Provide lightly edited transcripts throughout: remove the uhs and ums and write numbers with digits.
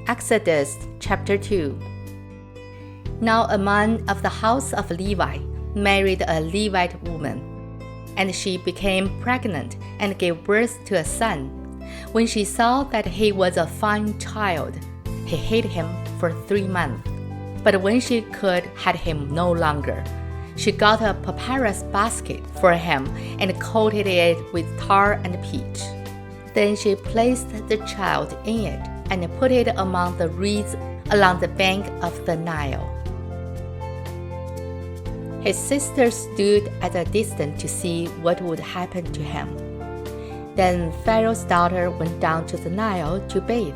Exodus chapter 2. Now a man of the house of Levi married a Levite woman, and she became pregnant and gave birth to a son. When she saw that he was a fine child, he hid him for 3 months. But when she could hide him no longer, she got a papyrus basket for him and coated it with tar and pitch. Then she placed the child in it and put it among the reeds along the bank of the Nile. His sister stood at a distance to see what would happen to him. Then Pharaoh's daughter went down to the Nile to bathe,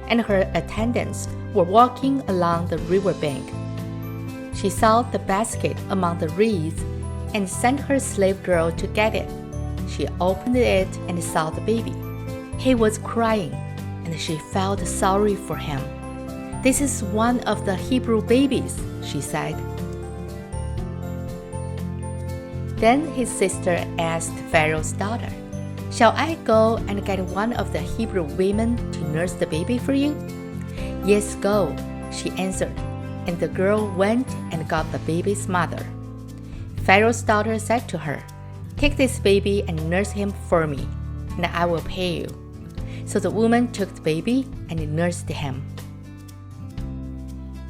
and her attendants were walking along the river bank. She saw the basket among the reeds and sent her slave girl to get it. She opened it and saw the baby. He was crying, and she felt sorry for him. "This is one of the Hebrew babies," she said. Then his sister asked Pharaoh's daughter, "Shall I go and get one of the Hebrew women to nurse the baby for you?" "Yes, go," she answered, and the girl went and got the baby's mother. Pharaoh's daughter said to her, "Take this baby and nurse him for me, and I will pay you." So the woman took the baby and nursed him.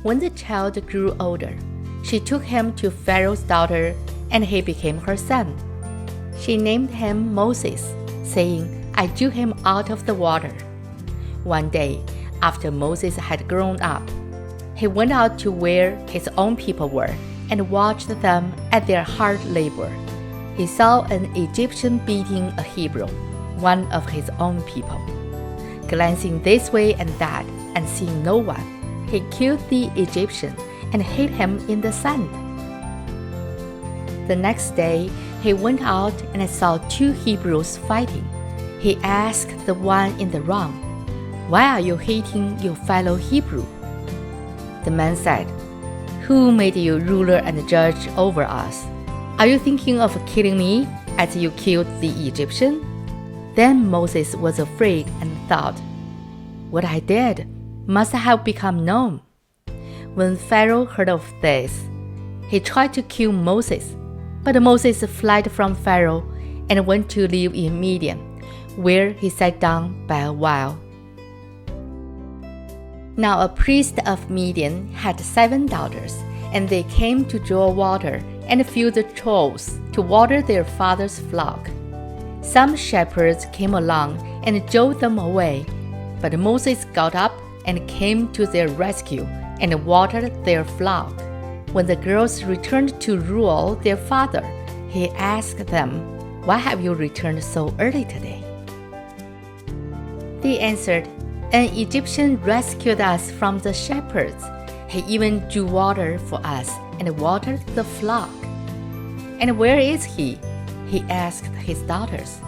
When the child grew older, she took him to Pharaoh's daughter, and he became her son. She named him Moses, saying, "I drew him out of the water." One day, after Moses had grown up, he went out to where his own people were and watched them at their hard labor. He saw an Egyptian beating a Hebrew, one of his own people. Glancing this way and that and seeing no one, he killed the Egyptian and hid him in the sand. The next day, he went out and saw 2 Hebrews fighting. He asked the one in the wrong, "Why are you hating your fellow Hebrew?" The man said, "Who made you ruler and judge over us? Are you thinking of killing me as you killed the Egyptian?" Then Moses was afraid and thought, "What I did must have become known." When Pharaoh heard of this, he tried to kill Moses, but Moses fled from Pharaoh and went to live in Midian, where he sat down by a well. Now a priest of Midian had 7 daughters, and they came to draw water and fill the troughs to water their father's flock. Some shepherds came along and drove them away, but Moses got up and came to their rescue and watered their flock. When the girls returned to rule their father, he asked them, "Why have you returned so early today?" They answered, "An Egyptian rescued us from the shepherds. He even drew water for us and watered the flock." "And where is he?" he asked his daughters.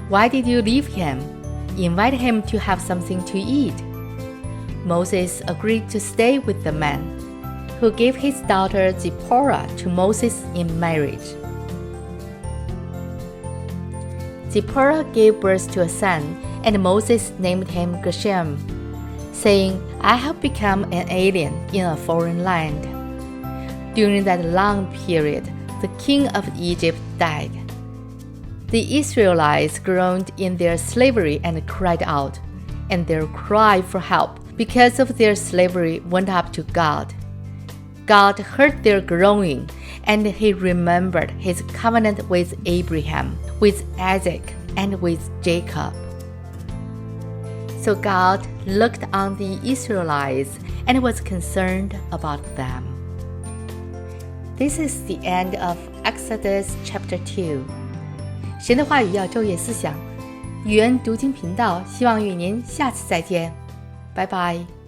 "Why did you leave him? Invite him to have something to eat." Moses agreed to stay with the man, who gave his daughter Zipporah to Moses in marriage. Zipporah gave birth to a son, and Moses named him Gershom, saying, "I have become an alien in a foreign land." During that long period, the king of Egypt died. The Israelites groaned in their slavery and cried out, and their cry for help because of their slavery went up to God. God heard their groaning, and he remembered his covenant with Abraham, with Isaac, and with Jacob. So God looked on the Israelites and was concerned about them. This is the end of Exodus chapter 2. 神的话语要昼夜思想，语言读经频道希望与您下次再见，拜拜。